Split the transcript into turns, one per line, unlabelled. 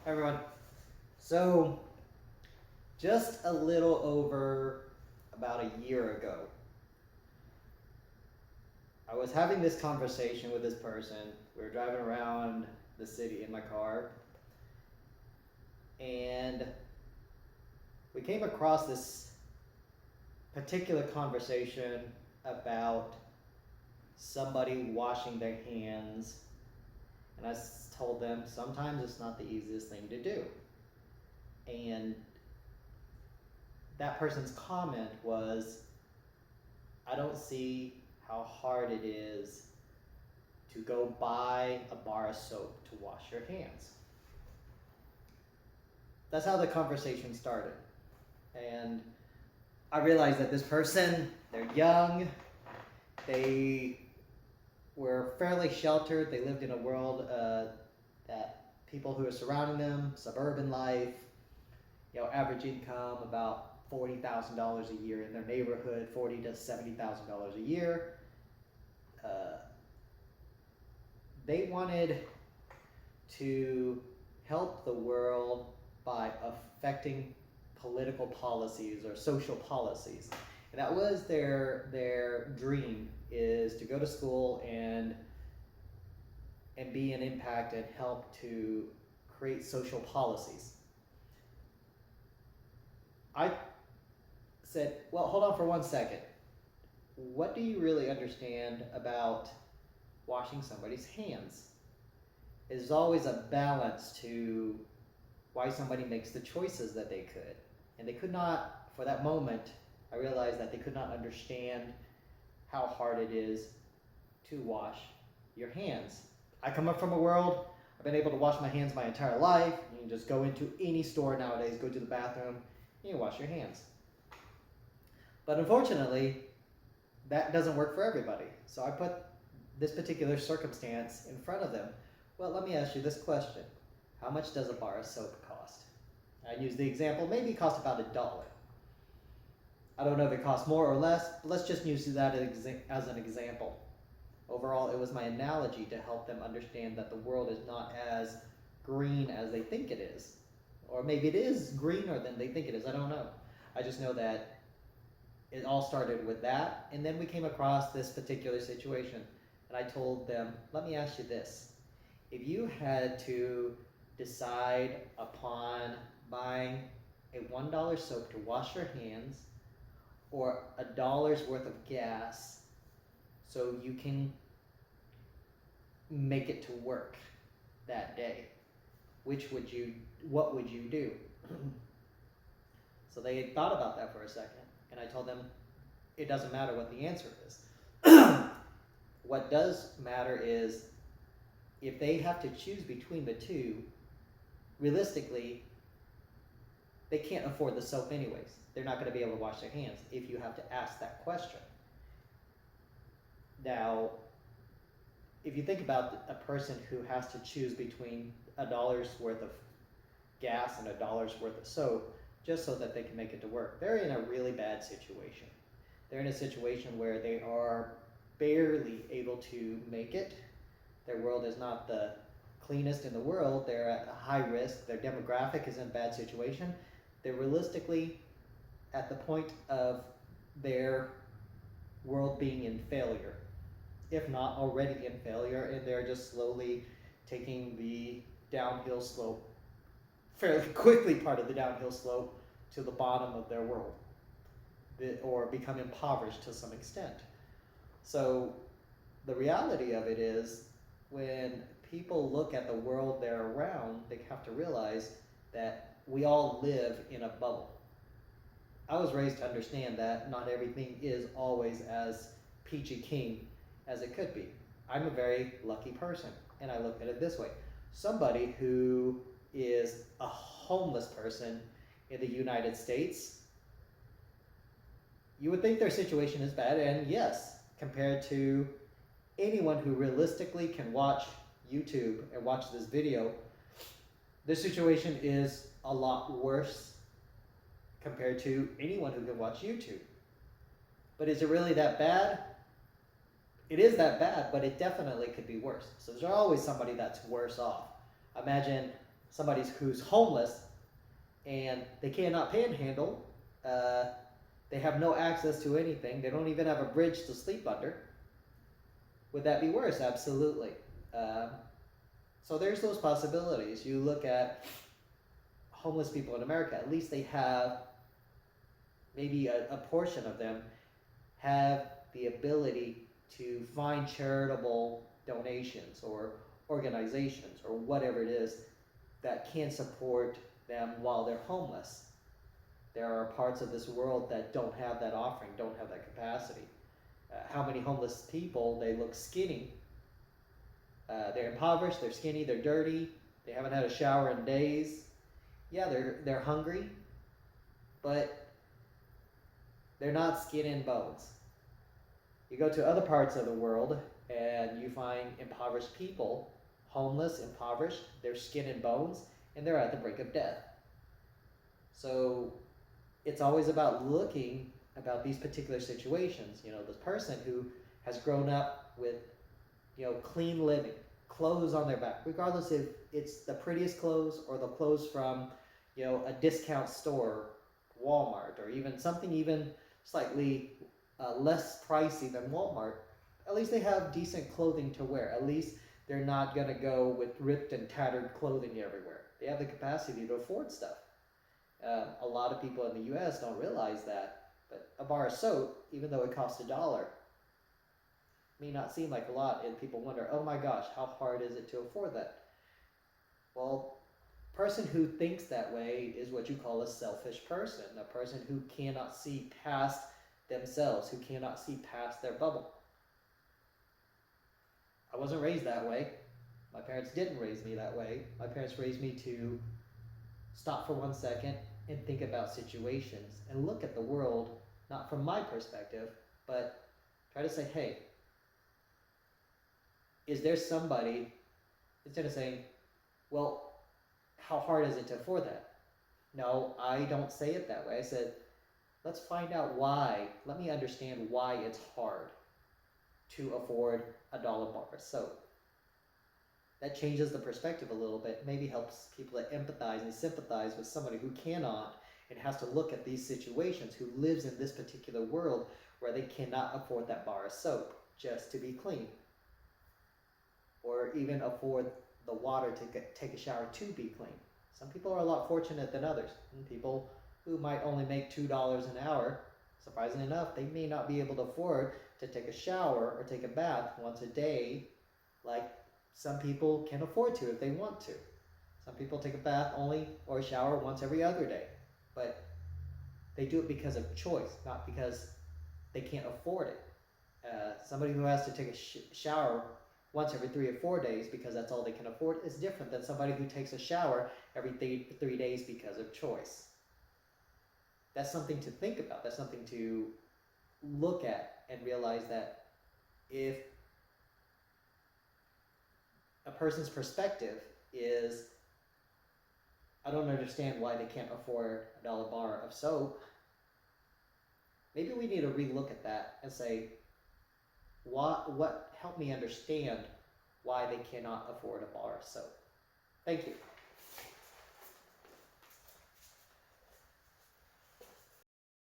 Hi everyone. So, just a little over about a year ago, I was having this conversation with this person. We were driving around the city in my car, and we came across this particular conversation about somebody washing their hands. And I told them sometimes it's not the easiest thing to do. And that person's comment was, I don't see how hard it is to go buy a bar of soap to wash your hands. That's how the conversation started. And I realized that this person, they're young, they were fairly sheltered, they lived in a world that people who are surrounding them, suburban life, average income about $40,000 a year in their neighborhood, $40,000 to $70,000 a year. They wanted to help the world by affecting political policies or social policies. And that was their dream, is to go to school and be an impact and help to create social policies. I said, well, hold on for 1 second. What do you really understand about washing somebody's hands? There's always a balance to why somebody makes the choices that they could. And they could not, for that moment, I realized that they could not understand how hard it is to wash your hands. I come up from a world, I've been able to wash my hands my entire life. You can just go into any store nowadays, go to the bathroom, and you wash your hands. But unfortunately, that doesn't work for everybody. So I put this particular circumstance in front of them. Well, let me ask you this question. How much does a bar of soap cost? I use the example, maybe it costs about $1. I don't know if it costs more or less, but let's just use that as an example. Overall, it was my analogy to help them understand that the world is not as green as they think it is. Or maybe it is greener than they think it is, I don't know. I just know that it all started with that, and then we came across this particular situation. And I told them, let me ask you this. If you had to decide upon buying a $1 soap to wash your hands or $1 worth of gas so you can make it to work that day, what would you do? So they thought about that for a second, and I told them it doesn't matter what the answer is. What does matter is if they have to choose between the two, realistically, they can't afford the soap anyways. They're not going to be able to wash their hands if you have to ask that question. Now, if you think about a person who has to choose between $1 worth of gas and $1 worth of soap just so that they can make it to work, they're in a really bad situation. They're in a situation where they are barely able to make it. Their world is not the cleanest in the world. They're at a high risk. Their demographic is in a bad situation. They're realistically at the point of their world being in failure, if not already in failure, and they're just slowly taking the downhill slope, fairly quickly part of the downhill slope, to the bottom of their world, or become impoverished to some extent. So the reality of it is, when people look at the world they're around, they have to realize that we all live in a bubble. I was raised to understand that not everything is always as peachy keen as it could be. I'm a very lucky person, and I look at it this way. Somebody who is a homeless person in the United States, you would think their situation is bad, and yes, compared to anyone who realistically can watch YouTube and watch this video, this situation is a lot worse compared to anyone who can watch YouTube. But is it really that bad? It is that bad, but it definitely could be worse. So there's always somebody that's worse off. Imagine somebody who's homeless and they cannot panhandle, they have no access to anything, they don't even have a bridge to sleep under, would that be worse? Absolutely. Um, so there's those possibilities. You look at homeless people in America, at least they have, maybe a portion of them have the ability to find charitable donations or organizations or whatever it is that can support them while they're homeless. There are parts of this world that don't have that offering, don't have that capacity. How many homeless people, they look skinny, they're impoverished, they're skinny, they're dirty, they haven't had a shower in days. Yeah, they're hungry, but they're not skin and bones. You go to other parts of the world and you find impoverished people, homeless, impoverished, they're skin and bones, and they're at the brink of death. So it's always about looking about these particular situations. You know, this person who has grown up with, clean living, clothes on their back, regardless if it's the prettiest clothes or the clothes from, a discount store, Walmart, or even something even slightly less pricey than Walmart. At least they have decent clothing to wear. At least they're not going to go with ripped and tattered clothing everywhere. They have the capacity to afford stuff. A lot of people in the US don't realize that, but a bar of soap, even though it costs $1, may not seem like a lot, and people wonder, oh my gosh, how hard is it to afford that? Well, a person who thinks that way is what you call a selfish person, a person who cannot see past themselves, who cannot see past their bubble. I wasn't raised that way. My parents didn't raise me that way. My parents raised me to stop for 1 second and think about situations and look at the world, not from my perspective, but try to say, hey, is there somebody, instead of saying, well, how hard is it to afford that? No, I don't say it that way. I said, let's find out why. Let me understand why it's hard to afford $1 bar of soap. That changes the perspective a little bit, maybe helps people to empathize and sympathize with somebody who cannot and has to look at these situations, who lives in this particular world where they cannot afford that bar of soap just to be clean, or even afford the water to take a shower to be clean. Some people are a lot fortunate than others, and people who might only make $2 an hour, surprisingly enough, they may not be able to afford to take a shower or take a bath once a day like some people can afford to if they want to. Some people take a bath only or a shower once every other day, but they do it because of choice, not because they can't afford it. Somebody who has to take a shower once every 3 or 4 days because that's all they can afford is different than somebody who takes a shower every 3 days because of choice. That's something to think about. That's something to look at and realize that if a person's perspective is, I don't understand why they can't afford $1 bar of soap, maybe we need to relook at that and say, what helped me understand why they cannot afford a bar of soap? Thank you.